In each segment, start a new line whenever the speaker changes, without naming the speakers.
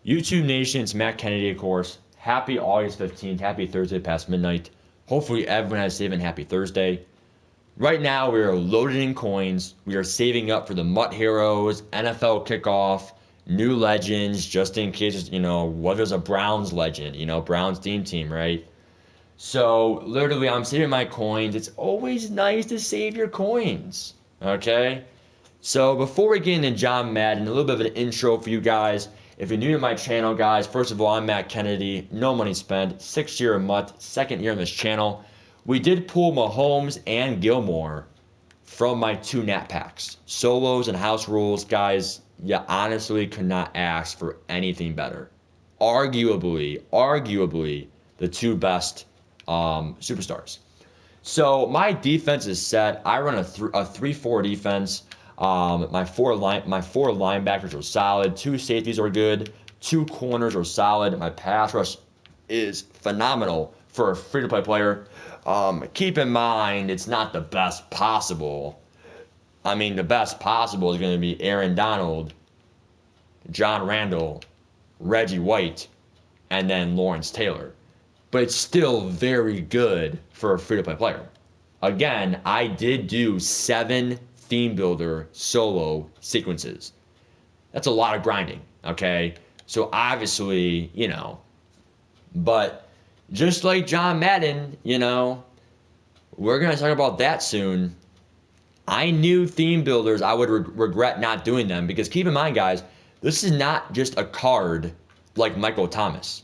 YouTube Nation, it's Matt Kennedy, of course. Happy August 15th. Happy Thursday past midnight. Hopefully everyone has a safe and happy Thursday. Right now, we are loaded in coins. We are saving up for the MUT Heroes, NFL kickoff, new legends, just in case, what there's a Browns legend, Browns team, right? So, literally, I'm saving my coins. It's always nice to save your coins, okay? So before we get into John Madden, a little bit of an intro for you guys. If you're new to my channel, guys, first of all, I'm Matt Kennedy. No money spent. 6th year in MUT, 2nd year on this channel. We did pull Mahomes and Gilmore from my 2 nat packs. Solos and house rules, guys, you honestly could not ask for anything better. Arguably, the 2 best superstars. So my defense is set. I run a 3-4 defense. My four linebackers are solid. 2 safeties are good. 2 corners are solid. My pass rush is phenomenal for a free-to-play player. Keep in mind, it's not the best possible. I mean, the best possible is going to be Aaron Donald, John Randall, Reggie White, and then Lawrence Taylor. But it's still very good for a free-to-play player. Again, I did do 7 theme builder solo sequences. That's a lot of grinding, okay? So obviously, but just like John Madden, we're going to talk about that soon. I knew theme builders, I would regret not doing them because keep in mind, guys, this is not just a card like Michael Thomas.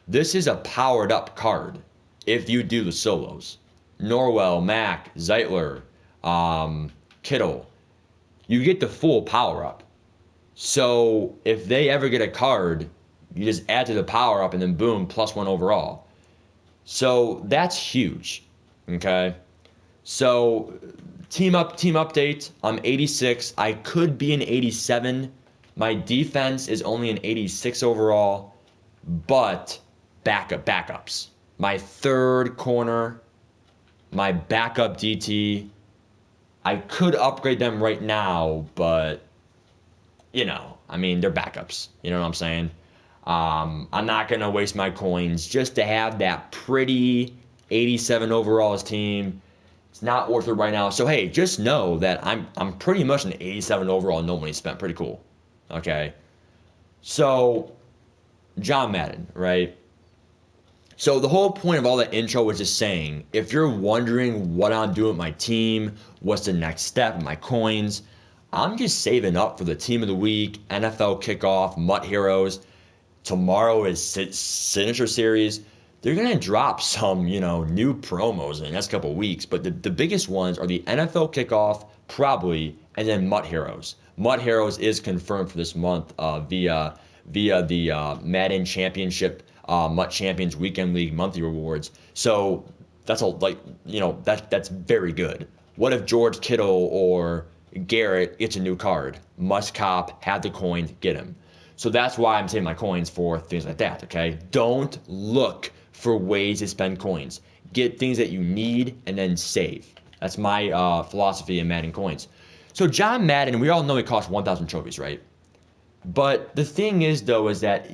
This is a powered up card if you do the solos. Norwell, Mack, Zeitler, Kittle. You get the full power up. So if they ever get a card, you just add to the power up and then boom, +1 overall. So that's huge. Okay. So team update. I'm 86. I could be an 87. My defense is only an 86 overall, but backups. My 3rd corner, my backup DT. I could upgrade them right now, but they're backups. You know what I'm saying? I'm not gonna waste my coins just to have that pretty 87 overall team. It's not worth it right now. So hey, just know that I'm pretty much an 87 overall, no money spent. Pretty cool. Okay. So John Madden, right? So the whole point of all that intro was just saying, if you're wondering what I'm doing with my team, what's the next step, my coins, I'm just saving up for the team of the week, NFL kickoff, MUT Heroes. Tomorrow is Signature Series. They're going to drop some, new promos in the next couple of weeks. But the biggest ones are the NFL kickoff, probably, and then MUT Heroes. MUT Heroes is confirmed for this month via the Madden Championship, MUT Champions Weekend League monthly rewards. So that's that's very good. What if George Kittle or Garrett gets a new card? Must cop, have the coin, get him. So that's why I'm saving my coins for things like that, okay? Don't look for ways to spend coins. Get things that you need and then save. That's my philosophy in Madden coins. So John Madden, we all know he costs 1,000 trophies, right? But the thing is, though, is that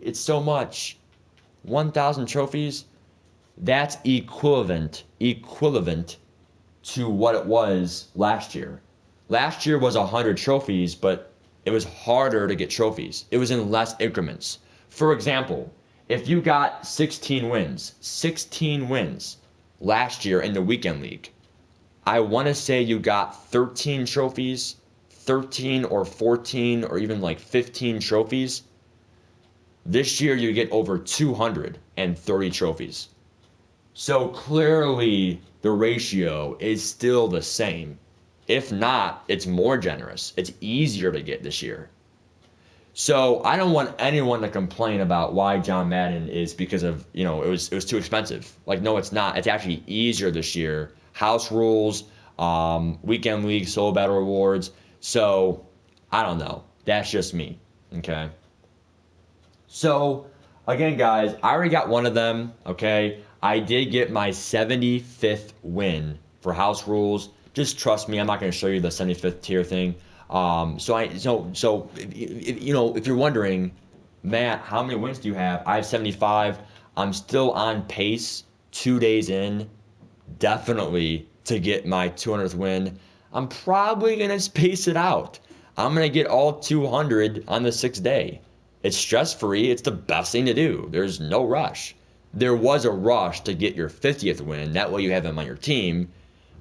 it's so much. 1,000 trophies. That's equivalent to what it was last year. Last year was 100 trophies, but it was harder to get trophies. It was in less increments. For example, if you got 16 wins last year in the weekend league, I want to say you got 13 trophies. 13 or 14 or even like 15 trophies. This year you get over 230 trophies. So clearly the ratio is still the same. If not, it's more generous. It's easier to get this year. So I don't want anyone to complain about why John Madden is because of, it was too expensive. Like, no, it's not. It's actually easier this year. House rules, weekend league, solo battle rewards. So, I don't know. That's just me, okay? So, again, guys, I already got one of them, okay? I did get my 75th win for house rules. Just trust me, I'm not going to show you the 75th tier thing. If you're wondering, Matt, how many wins do you have? I have 75. I'm still on pace 2 days in, definitely to get my 200th win. I'm probably going to space it out. I'm going to get all 200 on the 6th day. It's stress free. It's the best thing to do. There's no rush. There was a rush to get your 50th win. That way you have them on your team.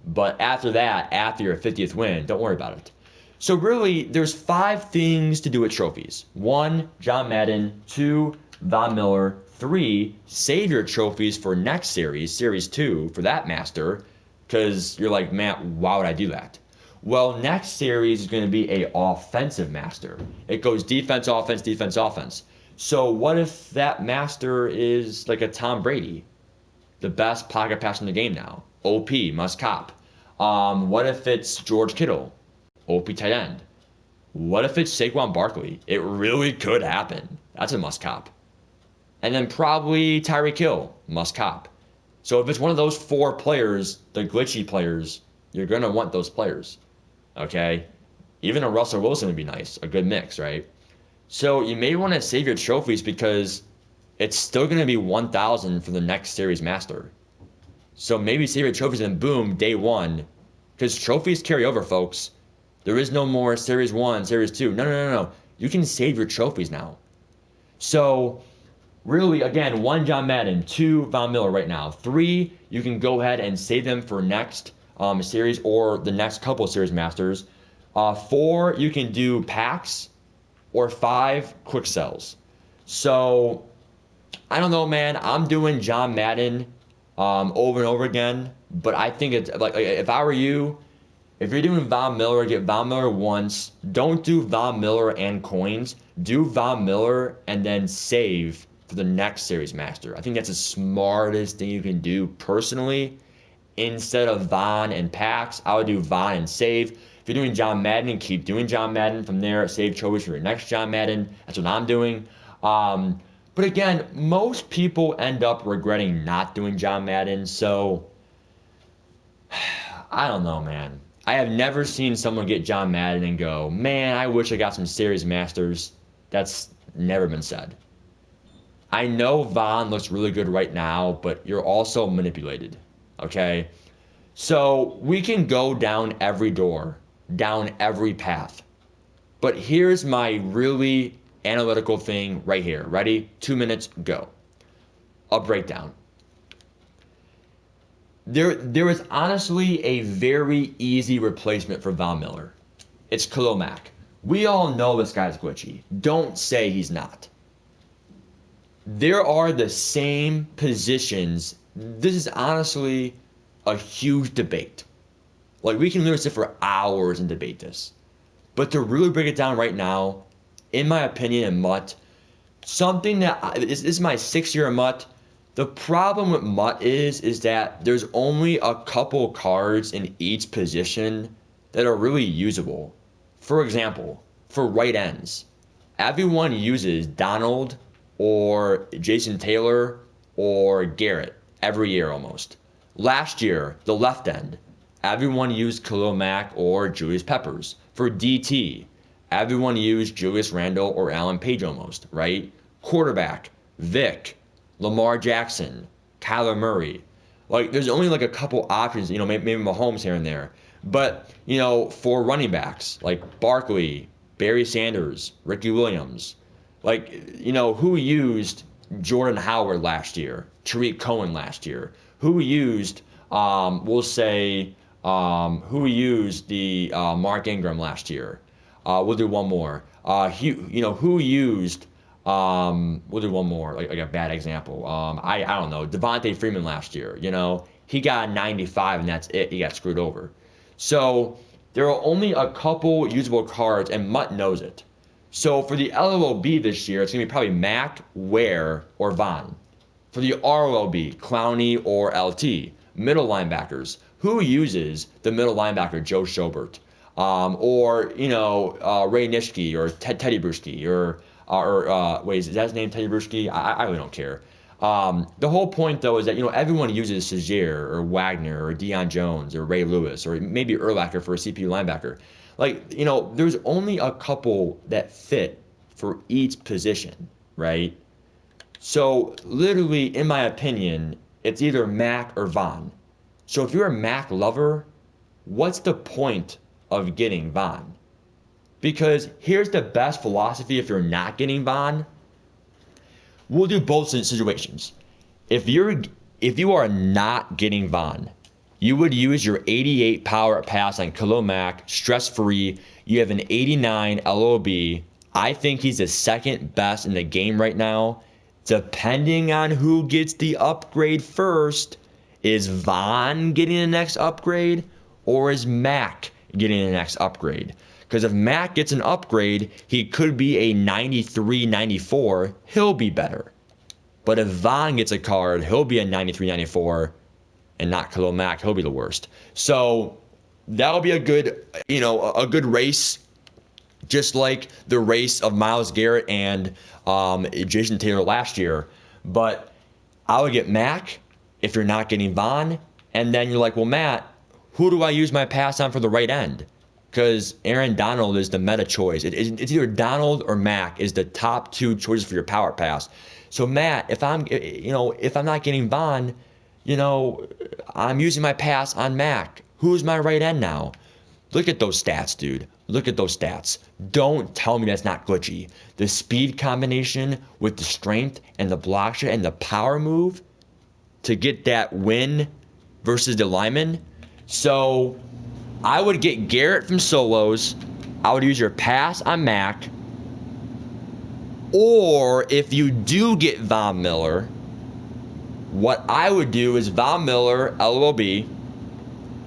But after that, after your 50th win, don't worry about it. So really, there's 5 things to do with trophies. 1, John Madden. 2, Von Miller. 3, save your trophies for next series, Series 2, for that master, because you're like, Matt, why would I do that? Well, next series is going to be a offensive master. It goes defense, offense, defense, offense. So what if that master is like a Tom Brady, the best pocket passer in the game now? OP, must cop. What if it's George Kittle, OP tight end? What if it's Saquon Barkley? It really could happen. That's a must cop. And then probably Tyreek Hill, must cop. So if it's one of those 4 players, the glitchy players, you're going to want those players. Okay? Even a Russell Wilson would be nice. A good mix, right? So you may want to save your trophies because it's still going to be 1,000 for the next series master. So maybe save your trophies and boom, day 1. Because trophies carry over, folks. There is no more Series 1, Series 2. No. You can save your trophies now. So really, again, 1, John Madden. 2, Von Miller right now. 3, you can go ahead and save them for next series or the next couple of series masters. 4, you can do packs. Or 5, quick sells. So I don't know, man. I'm doing John Madden over and over again. But I think it's like if I were you, if you're doing Von Miller, get Von Miller once. Don't do Von Miller and coins. Do Von Miller and then save for the next series master. I think that's the smartest thing you can do personally. Instead of Von and packs, I would do Von and save. If you're doing John Madden, keep doing John Madden from there. Save trophies for your next John Madden. That's what I'm doing. But again, most people end up regretting not doing John Madden. So I don't know, man. I have never seen someone get John Madden and go, man, I wish I got some series masters. That's never been said. I know Von looks really good right now, but you're also manipulated. Okay? So we can go down every door, down every path. But here's my really analytical thing right here. Ready? 2 minutes, go. A breakdown. There is honestly a very easy replacement for Von Miller. It's Khalil Mack. We all know this guy's glitchy. Don't say he's not. There are the same positions. This is honestly a huge debate. Like, we can literally sit for hours and debate this. But to really break it down right now, in my opinion, in MUT, something that this is my 6th year in MUT. The problem with MUT is that there's only a couple cards in each position that are really usable. For example, for right ends, everyone uses Donald or Jason Taylor or Garrett every year almost. Last year, the left end, everyone used Khalil Mack or Julius Peppers. For DT, everyone used Julius Randle or Alan Page almost, right? Quarterback, Vic, Lamar Jackson, Kyler Murray. Like, there's only like a couple options, maybe Mahomes here and there. But, for running backs, like Barkley, Barry Sanders, Ricky Williams, like, who used Jordan Howard last year, Tariq Cohen last year? Who used, who used the Mark Ingram last year? We'll do one more. Who used, we'll do one more, like a bad example. I don't know, Devontae Freeman last year, he got a 95 and that's it. He got screwed over. So there are only a couple usable cards and MUT knows it. So for the LOB this year, it's going to be probably Mack, Ware, or Von. For the ROB, Clowney or LT. Middle linebackers, who uses the middle linebacker Joe Schobert? Or Ray Nitschke or Teddy Bruschi or wait, is that his name, Teddy Bruschi? I really don't care. The whole point though is that everyone uses Segier or Wagner or Deion Jones or Ray Lewis or maybe Urlacher for a CPU linebacker. Like, you know, there's only a couple that fit for each position, right? So literally, in my opinion, it's either Mac or Von. So if you're a Mac lover, what's the point of getting Von? Because here's the best philosophy if you're not getting Von. We'll do both situations. If you are not getting Von, you would use your 88 power pass on Khalil Mack, stress-free. You have an 89 LOB. I think he's the second best in the game right now. Depending on who gets the upgrade first, is Von getting the next upgrade or is Mack getting the next upgrade? Because if Mack gets an upgrade, he could be a 93, 94. He'll be better. But if Von gets a card, he'll be a 93, 94, and not Khalil Mack. He'll be the worst. So that'll be a good, a good race, just like the race of Myles Garrett and Jason Taylor last year. But I would get Mack if you're not getting Von. And then you're like, well, Matt, who do I use my pass on for the right end? Because Aaron Donald is the meta choice. It's either Donald or Mack is the top two choices for your power pass. So Matt, if I'm not getting Von, I'm using my pass on Mack. Who's my right end now? Look at those stats, dude. Look at those stats. Don't tell me that's not glitchy. The speed combination with the strength and the block shot and the power move to get that win versus the lineman. So I would get Garrett from solos. I would use your pass on Mack. Or if you do get Von Miller, what I would do is Von Miller, LOB.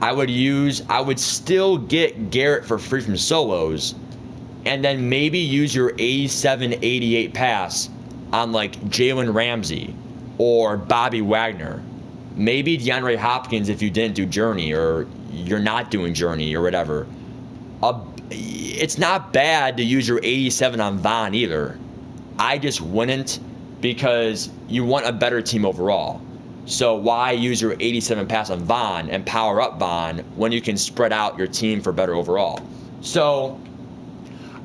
I would still get Garrett for free from solos. And then maybe use your 87, 88 pass on like Jalen Ramsey or Bobby Wagner. Maybe DeAndre Hopkins if you didn't do Journey or you're not doing Journey or whatever. It's not bad to use your 87 on Von either. I just wouldn't because you want a better team overall. So why use your 87 pass on Von and power up Von when you can spread out your team for better overall? So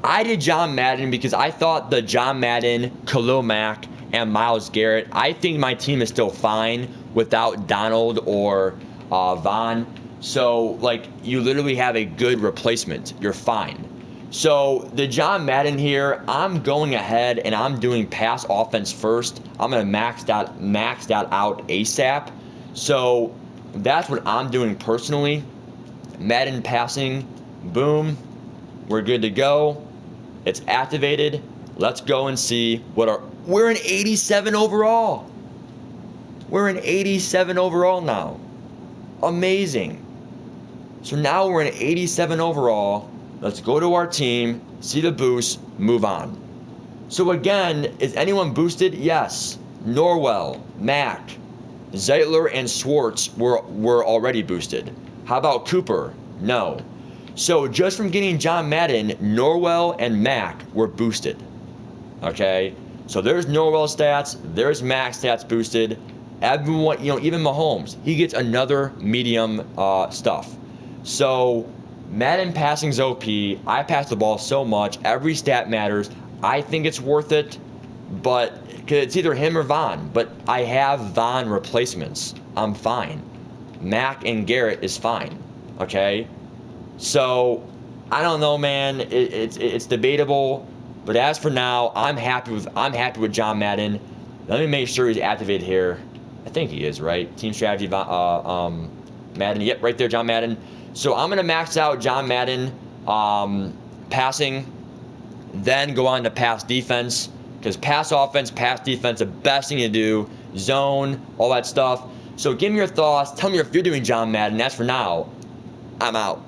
I did John Madden because I thought the John Madden, Khalil Mack, and Myles Garrett, I think my team is still fine without Donald or Von. So, like, you literally have a good replacement. You're fine. So, the John Madden here, I'm going ahead and I'm doing pass offense first. I'm going to max that out ASAP. So, that's what I'm doing personally. Madden passing, boom, we're good to go. It's activated. Let's go and see we're an 87 overall. We're an 87 overall now. Amazing. So now we're an 87 overall. Let's go to our team, see the boost, move on. So again, is anyone boosted? Yes. Norwell, Mack, Zeitler, and Schwartz were already boosted. How about Cooper? No. So just from getting John Madden, Norwell and Mack were boosted. Okay? So there's Norwell stats, there's Mack stats boosted. Everyone, even Mahomes, he gets another medium stuff. So Madden passing's OP. I pass the ball so much. Every stat matters. I think it's worth it, but cause it's either him or Von. But I have Von replacements. I'm fine. Mack and Garrett is fine. Okay, so I don't know, man. It's debatable, but as for now, I'm happy with John Madden. Let me make sure he's activated here. I think he is, right? Team strategy, Madden. Yep, right there, John Madden. So I'm going to max out John Madden passing, then go on to pass defense, because pass offense, pass defense, the best thing to do, zone, all that stuff. So give me your thoughts. Tell me if you're doing John Madden. That's for now. I'm out.